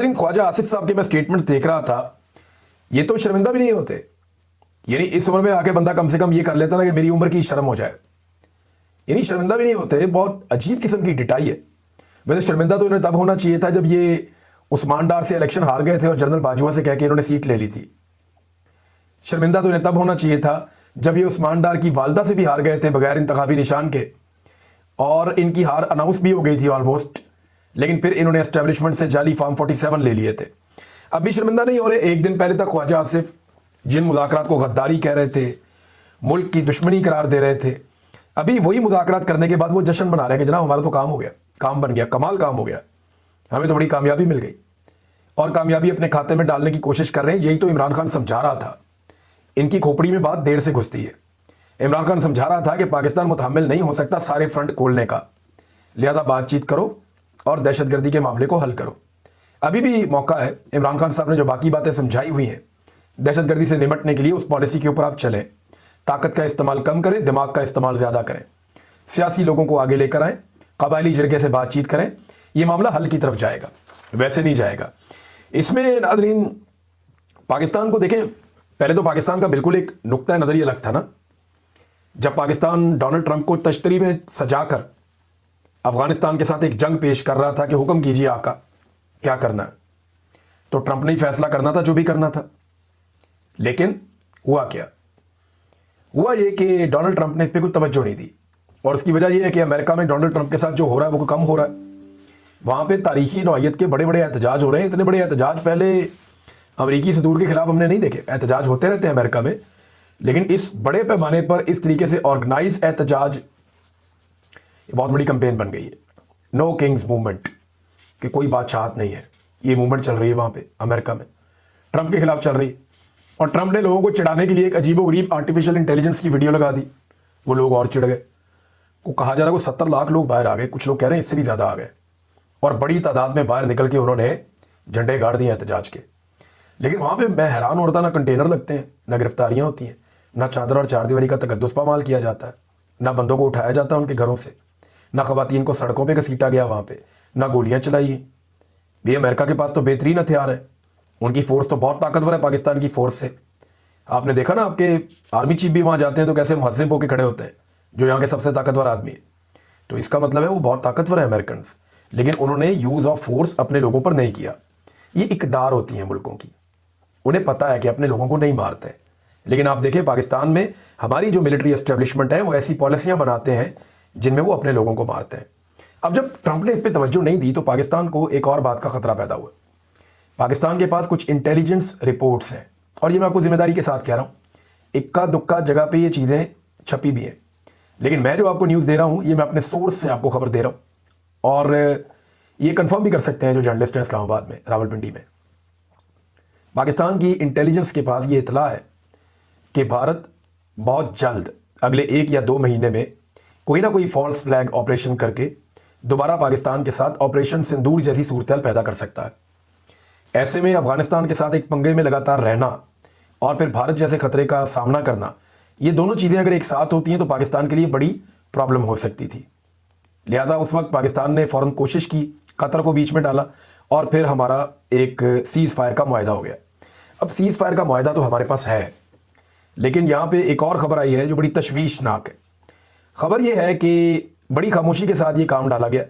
लेकिन ख्वाजा आसिफ साहब के मैं स्टेटमेंट्स देख रहा था, ये तो शर्मिंदा भी नहीं होते। यानी इस उम्र में आके बंदा कम से कम ये कर लेता ना कि मेरी उम्र की शर्म हो जाए, यानी शर्मिंदा भी नहीं होते। बहुत अजीब किस्म की डिटाई है। वैसे शर्मिंदा तो इन्हें तब होना चाहिए था जब ये उस्मान डार से इलेक्शन हार गए थे और जनरल बाजवा से कह के इन्होंने सीट ले ली थी। शर्मिंदा तो इन्हें तब होना चाहिए था जब ये उस्मान डार की वालदा से भी हार गए थे बगैर इंतखाबी निशान के, और इनकी हार अनाउंस भी हो गई थी ऑलमोस्ट, लेकिन फिर इन्होंने एस्टेब्लिशमेंट से जाली फॉर्म 47 ले लिए थे। अब भी शर्मिंदा नहीं हो रहे। एक दिन पहले तक ख्वाजा आसिफ जिन मुज़ाकरात को गद्दारी कह रहे थे, मुल्क की दुश्मनी करार दे रहे थे, अभी वही मुज़ाकरात करने के बाद वो जश्न मना रहे हैं कि जनाब हमारा तो काम हो गया, काम बन गया, कमाल काम हो गया, हमें तो बड़ी कामयाबी मिल गई, और कामयाबी अपने खाते में डालने की कोशिश कर रहे हैं। यही तो इमरान खान समझा रहा था। इनकी खोपड़ी में बात देर से घुसती है। इमरान खान समझा रहा था कि पाकिस्तान मुतहम्मिल नहीं हो सकता सारे फ्रंट खोलने का, लिहाजा बातचीत करो और दहशतगर्दी के मामले को हल करो। अभी भी मौका है। इमरान खान साहब ने जो बाकी बातें समझाई हुई हैं दहशतगर्दी से निपटने के लिए, उस पॉलिसी के ऊपर आप चलें। ताकत का इस्तेमाल कम करें, दिमाग का इस्तेमाल ज़्यादा करें, सियासी लोगों को आगे लेकर आएँ, कबायली जरगे से बातचीत करें, ये मामला हल की तरफ जाएगा, वैसे नहीं जाएगा। इसमें नाज़रीन पाकिस्तान को देखें, पहले तो पाकिस्तान का बिल्कुल एक नुक्ता नज़रिया अलग था ना। जब पाकिस्तान डोनाल्ड ट्रंप को तश्तरी में सजाकर अफगानिस्तान के साथ एक जंग पेश कर रहा था कि हुक्म कीजिए आका क्या करना है, तो ट्रंप ने ही फैसला करना था जो भी करना था। लेकिन हुआ क्या? हुआ ये कि डोनाल्ड ट्रंप ने इस पर कोई तवज्जो नहीं दी, और उसकी वजह यह है कि अमेरिका में डोनाल्ड ट्रंप के साथ जो हो रहा है वो कम हो रहा है। वहाँ पे तारीखी नौइयत के बड़े बड़े एहतजाज हो रहे हैं। इतने बड़े एहतजाज पहले अमरीकी सदूर के खिलाफ हमने नहीं देखे। एहतजाज होते रहते हैं अमेरिका में, लेकिन इस बड़े पैमाने पर इस तरीके से ऑर्गेनाइज एहतजाज, ये बहुत बड़ी कंपेन बन गई है। नो किंग्स मूवमेंट, कि कोई बादशाहत नहीं है, ये मूवमेंट चल रही है वहाँ पे अमेरिका में, ट्रंप के खिलाफ चल रही है। और ट्रंप ने लोगों को चिढ़ाने के लिए एक अजीबोगरीब आर्टिफिशियल इंटेलिजेंस की वीडियो लगा दी, वो लोग और चिढ़ गए। को कहा जा रहा है कि 70 लाख लोग बाहर आ गए, कुछ लोग कह रहे हैं इससे भी ज़्यादा आ गए, और बड़ी तादाद में बाहर निकल के उन्होंने झंडे गाड़ दिए एहतजाज के। लेकिन वहाँ पे मैं हैरान हो रहा था, ना कंटेनर लगते हैं, ना गिरफ्तारियाँ होती हैं, ना चादर और चारदीवारी का तकद्दुस पामाल किया जाता है, ना बंदों को उठाया जाता है उनके घरों से, ना ख़वातीन को सड़कों पे घसीटा गया वहाँ पे, ना गोलियाँ चलाई गई। भी अमेरिका के पास तो बेहतरीन हथियार है, उनकी फ़ोर्स तो बहुत ताकतवर है पाकिस्तान की फ़ोर्स से। आपने देखा ना, आपके आर्मी चीफ भी वहाँ जाते हैं तो कैसे मुहज़्ज़िब होकर खड़े होते हैं, जो यहाँ के सबसे ताकतवर आदमी है। तो इसका मतलब है वो बहुत ताकतवर है अमेरिकन, लेकिन उन्होंने यूज़ ऑफ फोर्स अपने लोगों पर नहीं किया। ये इक़दार होती हैं मुल्कों की, उन्हें पता है कि अपने लोगों को नहीं मारते हैं। लेकिन आप देखें पाकिस्तान में हमारी जो मिलिट्री एस्टेब्लिशमेंट है वो ऐसी पॉलिसियाँ बनाते हैं जिनमें वो अपने लोगों को मारते हैं। अब जब ट्रंप ने इस पर तवज्जो नहीं दी तो पाकिस्तान को एक और बात का ख़तरा पैदा हुआ। पाकिस्तान के पास कुछ इंटेलिजेंस रिपोर्ट्स हैं, और ये मैं आपको ज़िम्मेदारी के साथ कह रहा हूँ, इक्का दुक्का जगह पे ये चीज़ें छपी भी हैं, लेकिन मैं जो आपको न्यूज़ दे रहा हूँ ये मैं अपने सोर्स से आपको खबर दे रहा हूँ, और ये कंफर्म भी कर सकते हैं जो जर्नलिस्ट हैं इस्लामाबाद में, रावलपिंडी में। पाकिस्तान की इंटेलिजेंस के पास ये इतला है कि भारत बहुत जल्द अगले 1 या 2 महीने में कोई ना कोई फॉल्स फ्लैग ऑपरेशन करके दोबारा पाकिस्तान के साथ ऑपरेशन सिंदूर जैसी सूरत पैदा कर सकता है। ऐसे में अफगानिस्तान के साथ एक पंगे में लगातार रहना और फिर भारत जैसे खतरे का सामना करना, ये दोनों चीज़ें अगर एक साथ होती हैं तो पाकिस्तान के लिए बड़ी प्रॉब्लम हो सकती थी। लिहाजा उस वक्त पाकिस्तान ने फ़ौरन कोशिश की, कतर को बीच में डाला, और फिर हमारा एक सीज़ फायर का मुआहदा हो गया। अब सीज़ फायर का मुआहदा तो हमारे पास है, लेकिन यहाँ पे एक और ख़बर आई है जो बड़ी तशवीशनाक है। ख़बर यह है कि बड़ी खामोशी के साथ ये काम डाला गया,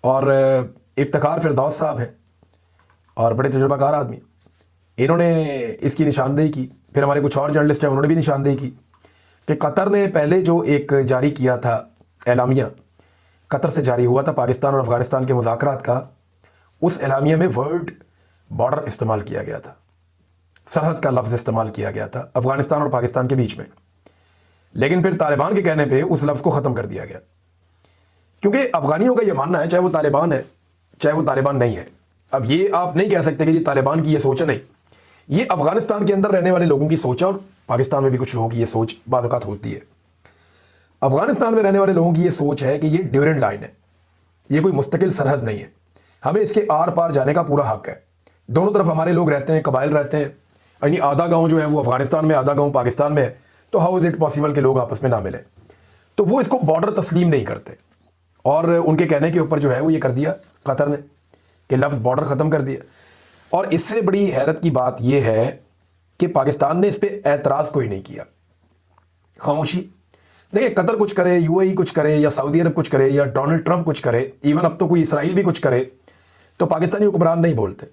और इफ्तिखार फिरदौस साहब हैं और बड़े तजुर्बाकार आदमी, इन्होंने इसकी निशानदेही की। फिर हमारे कुछ और जर्नलिस्ट हैं, उन्होंने भी निशानदेही की कि कतर ने पहले जो एक जारी किया था एलामिया, कतर से जारी हुआ था पाकिस्तान और अफ़गानिस्तान के मुज़ाकरात का, उस एलामिया में वर्ड बॉर्डर इस्तेमाल किया गया था, सरहद का लफ्ज़ इस्तेमाल किया गया था अफ़गानिस्तान और पाकिस्तान के बीच में। लेकिन फिर तालिबान के कहने पे उस लफ्ज़ को ख़त्म कर दिया गया, क्योंकि अफ़गानियों का ये मानना है, चाहे वो तालिबान है चाहे वो तालिबान नहीं है। अब ये आप नहीं कह सकते कि ये तालिबान की ये सोच है, नहीं, ये अफ़गानिस्तान के अंदर रहने वाले लोगों की सोच है, और पाकिस्तान में भी कुछ लोगों की ये सोच बाज़ औक़ात होती है। अफ़गानिस्तान में रहने वाले लोगों की ये सोच है कि ये ड्यूरेंट लाइन है, ये कोई मुस्तकिल सरहद नहीं है, हमें इसके आर पार जाने का पूरा हक़ है। दोनों तरफ हमारे लोग रहते हैं, कबाइल रहते हैं, यानी आधा गाँव जो है वो अफ़गानिस्तान में, आधा गाँव पाकिस्तान में है, तो हाउ इज़ इट पॉसिबल कि लोग आपस में ना मिले। तो वो इसको बॉर्डर तस्लीम नहीं करते, और उनके कहने के ऊपर जो है वो ये कर दिया कतर ने कि लफ्ज़ बॉर्डर ख़त्म कर दिया। और इससे बड़ी हैरत की बात यह है कि पाकिस्तान ने इस पर एतराज़ कोई नहीं किया, खामोशी। देखिए, कतर कुछ करे, यूएई कुछ करे, या सऊदी अरब कुछ करे, या डोनाल्ड ट्रंप कुछ करे, इवन अब तो कोई इसराइल भी कुछ करे, तो पाकिस्तानी हुक्मरान नहीं बोलते,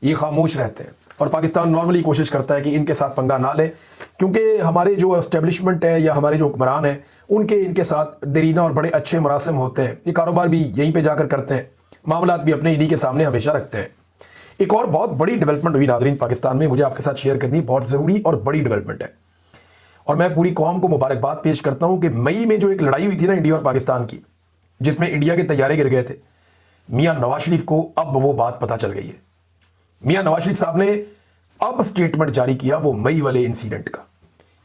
ये खामोश रहते हैं। और पाकिस्तान नॉर्मली कोशिश करता है कि इनके साथ पंगा ना ले, क्योंकि हमारे जो एस्टेब्लिशमेंट है या हमारे जो हुक्मरान हैं उनके इनके साथ देरीना और बड़े अच्छे मरासिम होते हैं। ये कारोबार भी यहीं पे जाकर करते हैं, मामलात भी अपने इन्हीं के सामने हमेशा रखते हैं। एक और बहुत बड़ी डेवलपमेंट हुई नाज़रीन पाकिस्तान में, मुझे आपके साथ शेयर करनी, बहुत ज़रूरी और बड़ी डेवलपमेंट है, और मैं पूरी कौम को मुबारकबाद पेश करता हूँ कि मई में जो एक लड़ाई हुई थी ना इंडिया और पाकिस्तान की, जिसमें इंडिया के तैयारे गिर गए थे, मियाँ नवाज शरीफ को अब वो बात पता चल गई है। मियाँ नवाज शरीफ साहब ने अब स्टेटमेंट जारी किया वो मई वाले इंसिडेंट का।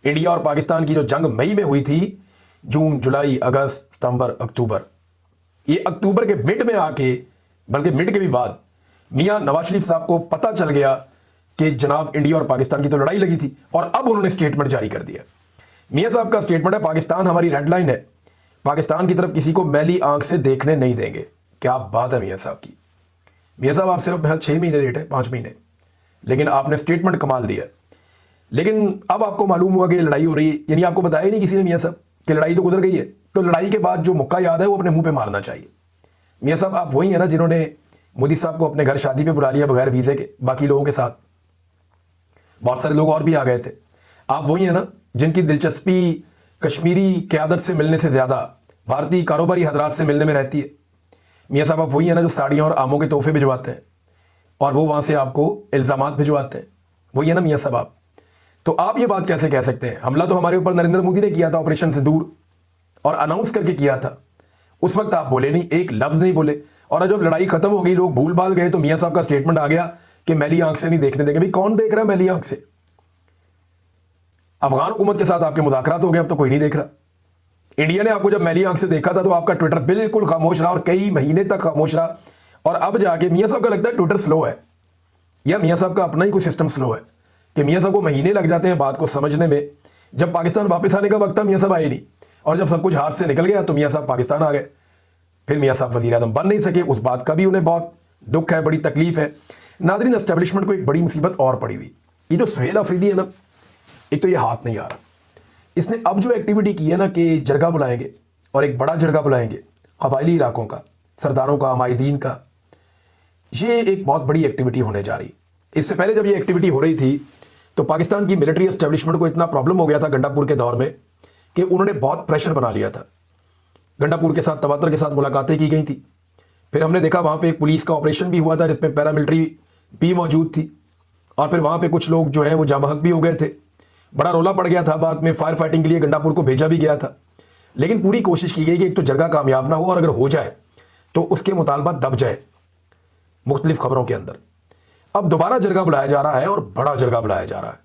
इंडिया और पाकिस्तान की जो जंग मई में हुई थी, जून, जुलाई, अगस्त, सितंबर, अक्टूबर, ये अक्टूबर के मिड में आके, बल्कि मिड के भी बाद, मियाँ नवाज शरीफ साहब को पता चल गया कि जनाब इंडिया और पाकिस्तान की तो लड़ाई लगी थी, और अब उन्होंने स्टेटमेंट जारी कर दिया। मियाँ साहब का स्टेटमेंट है, पाकिस्तान हमारी रेड लाइन है, पाकिस्तान की तरफ किसी को मैली आंख से देखने नहीं देंगे। क्या बात है मियाँ साहब की। मियाँ साहब आप सिर्फ 6 महीने लेट है, 5 महीने, लेकिन आपने स्टेटमेंट कमाल दिया। लेकिन अब आपको मालूम हुआ कि लड़ाई हो रही है, यानी आपको बताया नहीं किसी ने मियाँ साहब कि लड़ाई तो गुजर गई है, तो लड़ाई के बाद जो मुक्का याद है वो अपने मुंह पे मारना चाहिए। मियाँ साहब आप वही है ना जिन्होंने मोदी साहब को अपने घर शादी पे बुला लिया बगैर वीज़े के, बाकी लोगों के साथ बहुत सारे लोग और भी आ गए थे। आप वही है ना जिनकी दिलचस्पी कश्मीरी क़यादत से मिलने से ज़्यादा भारतीय कारोबारी हजरात से मिलने में रहती है। मियाँ साहब आप वही है ना जो साड़ियाँ और आमों के तोहफे भिजवाते हैं और वो वहाँ से आपको इल्ज़ामात भिजवाते हैं, वही है ना मियाँ साहब आप। तो आप ये बात कैसे कह सकते हैं? हमला तो हमारे ऊपर नरेंद्र मोदी ने किया था ऑपरेशन सिंदूर, और अनाउंस करके किया था। उस वक्त आप बोले नहीं, एक लफ्ज़ नहीं बोले, और जब लड़ाई खत्म हो गई, लोग भूल भाल गए, तो मियाँ साहब का स्टेटमेंट आ गया कि मैली आंख से नहीं देखने देंगे। भाई कौन देख रहा है मैली आंख से? अफगान हुकूमत के साथ आपके मुज़ाकरात हो गए, अब तो कोई नहीं देख रहा। इंडिया ने आपको जब मैली आंख से देखा था तो आपका ट्विटर बिल्कुल खामोश रहा, और कई महीने तक खामोश रहा, और अब जाके मियाँ साहब का लगता है ट्विटर स्लो है, या मियाँ साहब का अपना ही कोई सिस्टम स्लो है कि मियाँ साहब को महीने लग जाते हैं बात को समझने में। जब पाकिस्तान वापस आने का वक्त था मियाँ साहब आए नहीं, और जब सब कुछ हाथ से निकल गया तो मियाँ साहब पाकिस्तान आ गए। फिर मियाँ साहब वज़ीर आज़म बन नहीं सके, उस बात का भी उन्हें बहुत दुख है, बड़ी तकलीफ है। नाज़रीन, एस्टेब्लिशमेंट को एक बड़ी मुसीबत और पड़ी हुई, ये जो सुहेल अफरीदी है ना, एक तो ये हाथ नहीं आ रहा, इसने अब जो एक्टिविटी की है ना कि जरगा बुलाएंगे, और एक बड़ा जरगा बुलाएंगे कबायली इलाकों का, सरदारों का, माहिदीन का, ये एक बहुत बड़ी एक्टिविटी होने जा रही। इससे पहले जब ये एक्टिविटी हो रही थी तो पाकिस्तान की मिलिट्री एस्टेब्लिशमेंट को इतना प्रॉब्लम हो गया था गंडापुर के दौर में कि उन्होंने बहुत प्रेशर बना लिया था। गंडापुर के साथ, तवातर के साथ मुलाकातें की गई थी। फिर हमने देखा वहाँ पे एक पुलिस का ऑपरेशन भी हुआ था जिसमें पैरामिलिट्री भी मौजूद थी, और फिर वहाँ पे कुछ लोग जो हैं वो जाँ बहक भी हो गए थे। बड़ा रोला पड़ गया था, बाद में फायर फाइटिंग के लिए गंडापुर को भेजा भी गया था। लेकिन पूरी कोशिश की गई कि एक तो जरगा कामयाब ना हो, और अगर हो जाए तो उसके मुतालबा दब जाए मुख्तलिफ खबरों के अंदर। अब दोबारा जरगा बुलाया जा रहा है, और बड़ा जरगा बुलाया जा रहा है।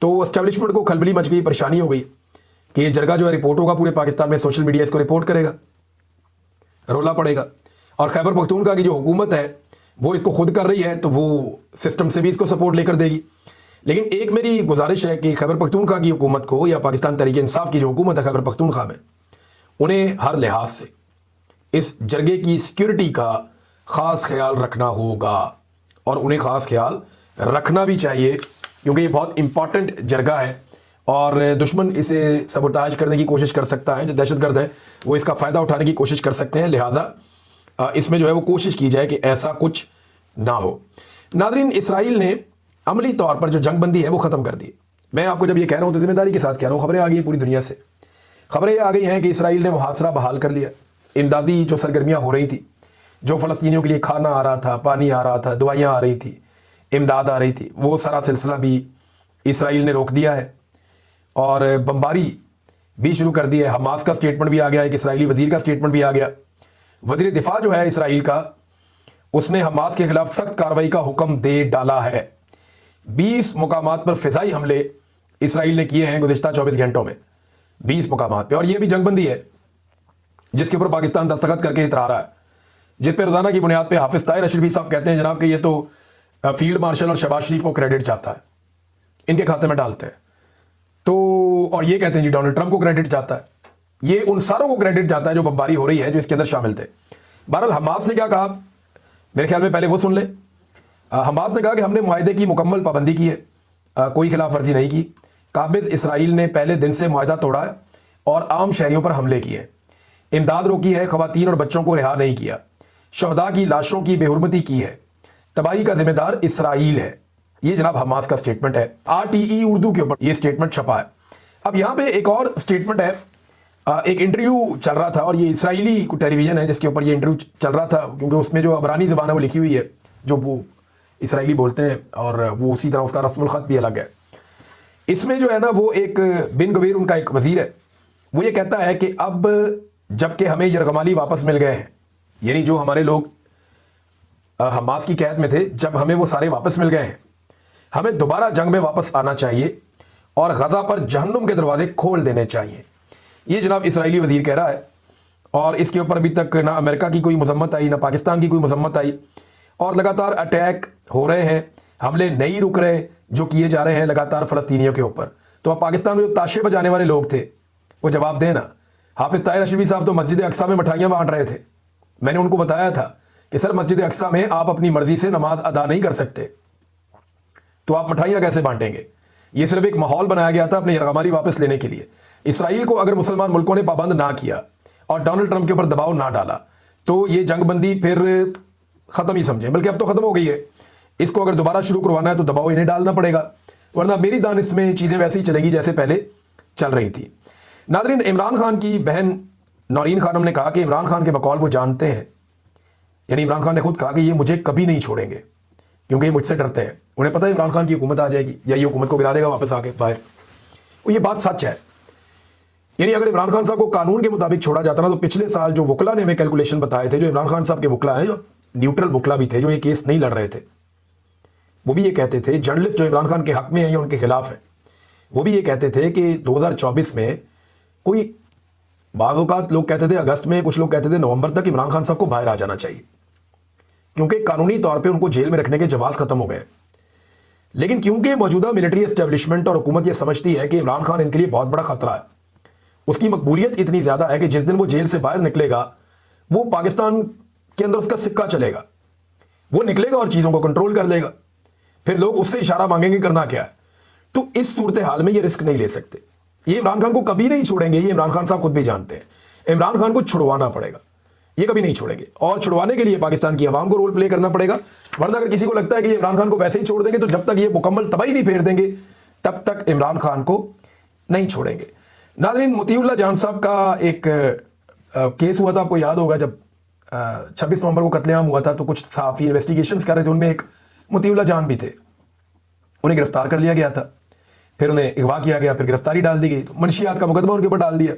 तो एस्टेब्लिशमेंट को खलबली मच गई, परेशानी हो गई कि ये जरगा जो है रिपोर्ट होगा पूरे पाकिस्तान में, सोशल मीडिया इसको रिपोर्ट करेगा, रोला पड़ेगा। और खैबर पख्तूनख्वा की जो हुकूमत है वो इसको खुद कर रही है, तो वो सिस्टम से भी इसको सपोर्ट लेकर देगी। लेकिन एक मेरी गुजारिश है कि खैबर पख्तूनख्वा की हुकूमत को, या पाकिस्तान तहरीक इंसाफ की जो हुकूमत है खैबर पख्तूनख्वा में, उन्हें हर लिहाज से इस जरगे की सिक्योरिटी का ख़ास ख्याल रखना होगा, और उन्हें ख़ास ख्याल रखना भी चाहिए, क्योंकि ये बहुत इंपॉर्टेंट जरगा है, और दुश्मन इसे सबोटाज करने की कोशिश कर सकता है। जो दहशतगर्द है वो इसका फ़ायदा उठाने की कोशिश कर सकते हैं, लिहाजा इसमें जो है वो कोशिश की जाए कि ऐसा कुछ ना हो। नादरीन, इसराइल ने अमली तौर पर जो जंगबंदी है वो ख़त्म कर दी। मैं आपको जब ये कह रहा हूँ तो जिम्मेदारी के साथ कह रहा हूँ, खबरें आ गई पूरी दुनिया से, खबरें आ गई हैं कि इसराइल ने मुहासरा बहाल कर लिया। इमदादी जो सरगर्मियाँ हो रही थी, जो फ़लस्तीनियों के लिए खाना आ रहा था, पानी आ रहा था, दवाइयाँ आ रही थी, इमदाद आ रही थी, वो सारा सिलसिला भी इसराइल ने रोक दिया है, और बमबारी भी शुरू कर दी है। हमास का स्टेटमेंट भी आ गया, एक इसराइली वज़ीर का स्टेटमेंट भी आ गया। वज़ीर दिफा जो है इसराइल का, उसने हमास के खिलाफ सख्त कार्रवाई का हुक्म दे डाला है। 20 मुकामात पर फ़िज़ाई हमले इसराइल ने किए हैं गुज़िश्ता 24 घंटों में, 20 मुकामात पे। और ये भी जंगबंदी है जिसके ऊपर पाकिस्तान दस्तखत करके इतरा रहा है, जिस पर रोज़ाना की बुनियाद पर हाफिज़ ताहिर अशरफी साहब कहते हैं जनाब कि ये तो फील्ड मार्शल और शहबाज शरीफ को क्रेडिट चाहता है, इनके खाते में डालते हैं। तो और ये कहते हैं जी डोनाल्ड ट्रंप को क्रेडिट चाहता है। ये उन सारों को क्रेडिट चाहता है जो बमबारी हो रही है, जो इसके अंदर शामिल थे। बहरहाल हमास ने क्या कहा, मेरे ख्याल में पहले वो सुन ले। हमास ने कहा कि हमने मुआहदे की मुकम्मल पाबंदी की है, कोई खिलाफ वर्जी नहीं की। काबिज इसराइल ने पहले दिन से मुआहदा तोड़ा है और आम शहरियों पर हमले किए, इमदाद रोकी है, खवातीन और बच्चों को रिहा नहीं किया, शहदा की लाशों की बेहुरमती की है, तबाही का जिम्मेदार इसराइल है। ये जनाब हमास का स्टेटमेंट है। RTE उर्दू के ऊपर ये स्टेटमेंट छपा है। अब यहाँ पे एक और स्टेटमेंट है, एक इंटरव्यू चल रहा था और ये इसराइली टेलीविजन है जिसके ऊपर ये इंटरव्यू चल रहा था, क्योंकि उसमें जो अबरानी ज़बान है वो लिखी हुई है, जो वो इसराइली बोलते हैं, और वो उसी तरह उसका रस्मुल ख़त भी अलग है। इसमें जो है ना, वो एक बिन गवीर उनका एक वजीर है, वो ये कहता है कि अब जबकि हमें यरगमाली वापस मिल गए हैं, यानी जो हमारे लोग हमास की कैद में थे, जब हमें वो सारे वापस मिल गए हैं, हमें दोबारा जंग में वापस आना चाहिए और गजा पर जहन्नुम के दरवाजे खोल देने चाहिए। ये जनाब इसराइली वजीर कह रहा है, और इसके ऊपर अभी तक ना अमेरिका की कोई मजम्मत आई, ना पाकिस्तान की कोई मजम्मत आई, और लगातार अटैक हो रहे हैं, हमले नहीं रुक रहे जो किए जा रहे हैं लगातार फ़लस्तीनियों के ऊपर। तो अब पाकिस्तान में जो ताशे बजाने वाले लोग थे वो जवाब दें ना। हाफिज ताहिर अशरफी साहब तो मस्जिद अक्सा में मिठाइयाँ बांट रहे थे। मैंने उनको बताया था कि सर, मस्जिद अक्सा में आप अपनी मर्जी से नमाज अदा नहीं कर सकते, तो आप मिठाइयाँ कैसे बांटेंगे? ये सिर्फ एक माहौल बनाया गया था अपने यरगमाली वापस लेने के लिए। इसराइल को अगर मुसलमान मुल्कों ने पाबंद ना किया और डोनाल्ड ट्रंप के ऊपर दबाव ना डाला तो ये जंगबंदी फिर ख़त्म ही समझे, बल्कि अब तो ख़त्म हो गई है। इसको अगर दोबारा शुरू करवाना है तो दबाव इन्हें डालना पड़ेगा, वरना मेरी दानिश में चीज़ें वैसे ही चलेगी जैसे पहले चल रही थी। नाज़रीन, इमरान खान की बहन नौरीन खानम ने कहा कि इमरान खान के बकौल वो जानते हैं, यानी इमरान खान ने खुद कहा कि ये मुझे कभी नहीं छोड़ेंगे क्योंकि ये मुझसे डरते हैं। उन्हें पता है इमरान खान की हुकूमत आ जाएगी या ये हुकूमत को गिरा देगा वापस आके बाहर। और ये बात सच है। यानी अगर इमरान खान साहब को कानून के मुताबिक छोड़ा जाता ना, तो पिछले साल जो वकला ने हमें कैलकुलेशन बताए थे, जो इमरान खान साहब के वकला हैं, जो न्यूट्रल वकला भी थे, जो ये केस नहीं लड़ रहे थे, वो भी ये कहते थे, जर्नलिस्ट जो इमरान खान के हक में है या उनके खिलाफ है, वो भी ये कहते थे कि 2024 में कोई बाज़ औक़ात लोग कहते थे अगस्त में, कुछ लोग कहते थे नवंबर तक इमरान खान साहब को बाहर आ जाना चाहिए, क्योंकि कानूनी तौर पे उनको जेल में रखने के जवाब खत्म हो गए। लेकिन क्योंकि मौजूदा मिलिट्री एस्टेब्लिशमेंट और हुकूमत ये समझती है कि इमरान खान इनके लिए बहुत बड़ा खतरा है, उसकी मकबूलियत इतनी ज़्यादा है कि जिस दिन वो जेल से बाहर निकलेगा, वो पाकिस्तान के अंदर उसका सिक्का चलेगा, वो निकलेगा और चीज़ों को कंट्रोल कर लेगा। फिर लोग उससे इशारा मांगेंगे करना क्या है। तो इस सूरत हाल में ये रिस्क नहीं ले सकते। ये इमरान खान को कभी नहीं छोड़ेंगे, ये इमरान खान साहब खुद भी जानते हैं। इमरान खान को छुड़वाना पड़ेगा, ये कभी नहीं छोड़ेंगे, और छुड़वाने के लिए पाकिस्तान की आवाम को रोल प्ले करना पड़ेगा। वरना अगर किसी को लगता है कि इमरान खान को वैसे ही छोड़ देंगे, तो जब तक ये मुकम्मल तबाही नहीं फेर देंगे तब तक इमरान खान को नहीं छोड़ेंगे। नाज़रीन, मोतीउल्लाह जान साहब का एक केस हुआ था, आपको याद होगा, जब 26 नवंबर को कत्लेआम हुआ था, तो कुछ सहाफ़ी इन्वेस्टिगेशंस कर रहे थे, उनमें एक मोतीउल्लाह जान भी थे। उन्हें गिरफ्तार कर लिया गया था, फिर उन्हें अगवा किया गया, फिर गिरफ्तारी डाल दी गई, तो मनशियात का मुकदमा उनके ऊपर डाल दिया।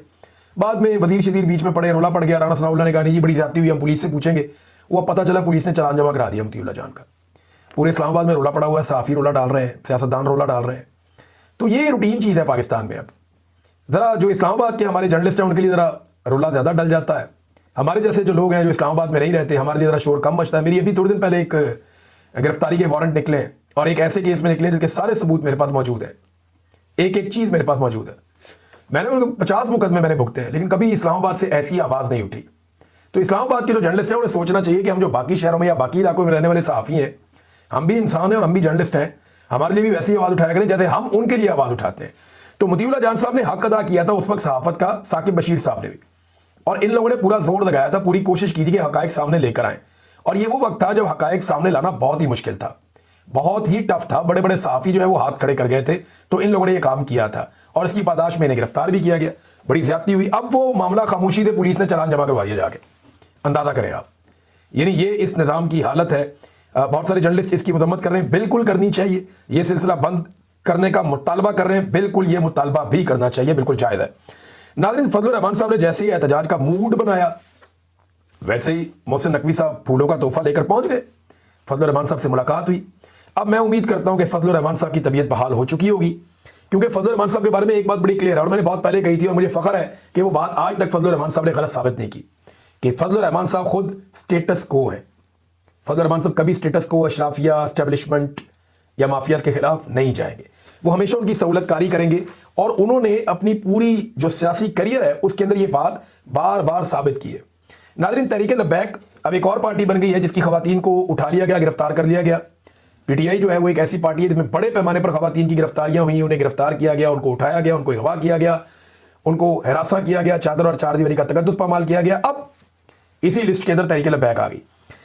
बाद में वजीर शदीर बीच में पड़े, रोला पड़ गया, राणा सनाउल्लाह ने कहा नहीं जी बड़ी ज़्यादती हुई, हम पुलिस से पूछेंगे। वो पता चला पुलिस ने चालान जमा करा दिया मोतीउल्लाह जान का। पूरे इस्लामाबाद में रोला पड़ा हुआ है, सहाफ़ी रोला डाल रहे हैं, सियासतदान रोला डाल रहे हैं। तो ये रूटीन चीज़ है पाकिस्तान में। अब ज़रा जो इस्लामाबाद के हमारे जर्नलिस्ट हैं उनके लिए ज़रा रोला ज़्यादा डल जाता है। हमारे जैसे जो लोग हैं जो इस्लामाबाद में नहीं रहते, हमारे लिए ज़रा शोर कम बचता है। मेरी अभी थोड़े दिन पहले एक गिरफ्तारी के वारंट निकले और एक ऐसे केस में निकले जिसके सारे सबूत मेरे पास मौजूद है, एक एक चीज़ मेरे पास मौजूद है। मैंने 50 मुकदमे मैंने भुगते हैं, लेकिन कभी इस्लामाबाद से ऐसी आवाज़ नहीं उठी। तो इस्लामाबाद के जो जर्नलिस्ट हैं उन्हें सोचना चाहिए कि हम जो बाकी शहरों में या बाकी इलाकों में रहने वाले सहाफ़ी हैं, हम भी इंसान हैं और हम भी जर्नलिस्ट हैं, हमारे लिए भी वैसी आवाज़ उठाया करें जैसे हम उनके लिए आवाज़ उठाते हैं। तो मोतीउल्लाह जान साहब ने हक अदा किया था उस वक्त सहाफ़त का, साकिब बशीर साहब ने भी, और इन लोगों ने पूरा जोर लगाया था, पूरी कोशिश की थी कि हक़ाइक़ सामने लेकर आएँ। और ये वो वक्त था जब हक़ाइक़ सामने लाना बहुत ही मुश्किल था, बहुत ही टफ था। बड़े बड़े सहाफ़ी जो है वो हाथ खड़े कर गए थे, तो इन लोगों ने ये काम किया था और इसकी पादाश में इन्हें गिरफ्तार भी किया गया। बड़ी ज़्यादती हुई। अब वो मामला खामोशी से पुलिस ने चालान जमा करवा दिया जाके। अंदाज़ा करें आप, यानी ये इस निज़ाम की हालत है। बहुत सारे जर्नलिस्ट इसकी मजम्मत कर रहे हैं, बिल्कुल करनी चाहिए। ये सिलसिला बंद करने का मुतालबा कर रहे हैं, बिल्कुल ये मुतालबा भी करना चाहिए, बिल्कुल जायज़ है। नाज़रीन, फजलुर रहमान साहब ने जैसे ही एहतजाज का मूड बनाया, वैसे ही मोहसिन नकवी साहब फूलों का तोहफा लेकर पहुंच गए। फजलुर रहमान साहब से मुलाकात हुई। अब मैं उम्मीद करता हूं कि फजलुर रहमान साहब की तबीयत बहाल हो चुकी होगी, क्योंकि फजलुर रहमान साहब के बारे में एक बात बड़ी क्लियर है और मैंने बहुत पहले कही थी, और मुझे फ़ख्र है कि वो बात आज तक फजलुर रहमान साहब ने गलत साबित नहीं की, कि फजलुर रहमान साहब खुद स्टेटस को है। फजलुर रहमान साहब कभी स्टेटस को, अशराफिया, एस्टेब्लिशमेंट या माफियाज के खिलाफ नहीं जाएंगे। वो हमेशा उनकी सहूलतकारी करेंगे, और उन्होंने अपनी पूरी जो सियासी करियर है उसके अंदर ये बात बार बार साबित की है। नाज़रीन, तहरीक लब्बैक अब एक और पार्टी बन गई है जिसकी खवातीन को उठा लिया गया, गिरफ्तार कर लिया गया। पीटीआई जो है वो एक ऐसी पार्टी है जिसमें बड़े पैमाने पर खवातीन की गिरफ्तारियां हुई, उन्हें गिरफ्तार किया गया, उनको उठाया गया, उनको अगवा किया गया, उनको हिरासा किया गया, चादर और चार दीवारी का तकद्दुस पामाल किया गया। अब इसी लिस्ट के अंदर तहरीक-ए-लब्बैक आ गई।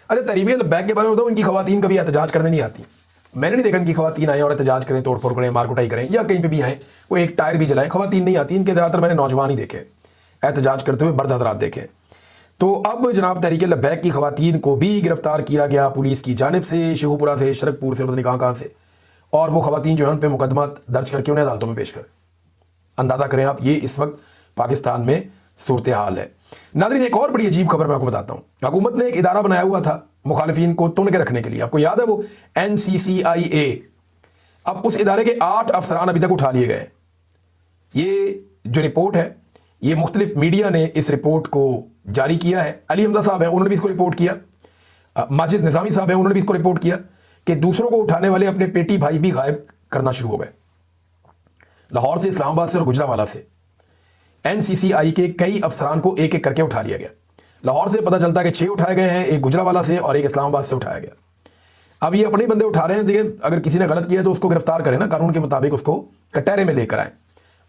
अच्छा, तहरीक-ए-लब्बैक के बारे में बताऊं, इनकी खवातीन कभी एहतजाज करने नहीं आती। मैंने नहीं देखा इनकी खवातीन आए और एहतजाज करें, तोड़ फोड़ करें, मार कुटाई करें, या कहीं पे भी आए कोई एक टायर भी जलाएं, खवातीन नहीं आती। इनके ज़्यादातर मैंने नौजवान ही देखे एहतजाज करते हुए, मर्द हजरात देखे। तो अब जनाब तहरीक-ए-लब्बैक की खवातीन को भी गिरफ्तार किया गया पुलिस की जानिब से, शेखुपुरा से, शरकपुर से, पता नहीं कहाँ से। और वो खवातीन जो है उन पर मुकदमा दर्ज करके उन्हें अदालतों में पेश करें। अंदाज़ा करें आप, ये इस वक्त पाकिस्तान में सूरत हाल है। नाज़रीन, एक और बड़ी अजीब खबर मैं आपको बताता हूँ। हुकूमत ने एक इदारा बनाया हुआ था मुखालिफिन को तुन के रखने के लिए, आपको याद है वो NCCIA। अब उस इदारे के 8 अफसरान अभी तक उठा लिए गए। ये जो रिपोर्ट है, ये मुख्तलिफ मीडिया ने इस रिपोर्ट को जारी किया है। अली हमजा साहब हैं, उन्होंने भी इसको रिपोर्ट किया। माजिद निज़ामी साहब हैं, उन्होंने भी इसको रिपोर्ट किया कि दूसरों को उठाने वाले अपने पेटी भाई भी गायब करना शुरू हो गए। लाहौर से, इस्लामाबाद से और गुजरावाला से NCCI के कई अफसरान को एक एक करके उठा लिया गया। लाहौर से पता चलता है कि 6 उठाए गए हैं, एक गुजरावाला से और एक इस्लामाबाद से उठाया गया। अब ये अपने बंदे उठा रहे हैं। देखिए, अगर किसी ने गलत किया तो उसको गिरफ्तार करें ना, कानून के मुताबिक उसको कटहरे में लेकर आए,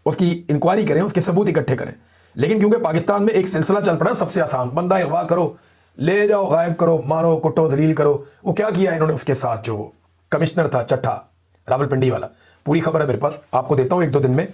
उसकी इंक्वायरी करें, उसके सबूत इकट्ठे करें। लेकिन क्योंकि पाकिस्तान में एक सिलसिला चल पड़ा, सबसे आसान बंदा अगवा करो, ले जाओ, गायब करो, मारो, कुटो, जलील करो। वो क्या किया इन्होंने उसके साथ, जो कमिश्नर था चट्ठा रावलपिंडी वाला, पूरी खबर है मेरे पास, आपको देता हूँ 1-2 दिन में।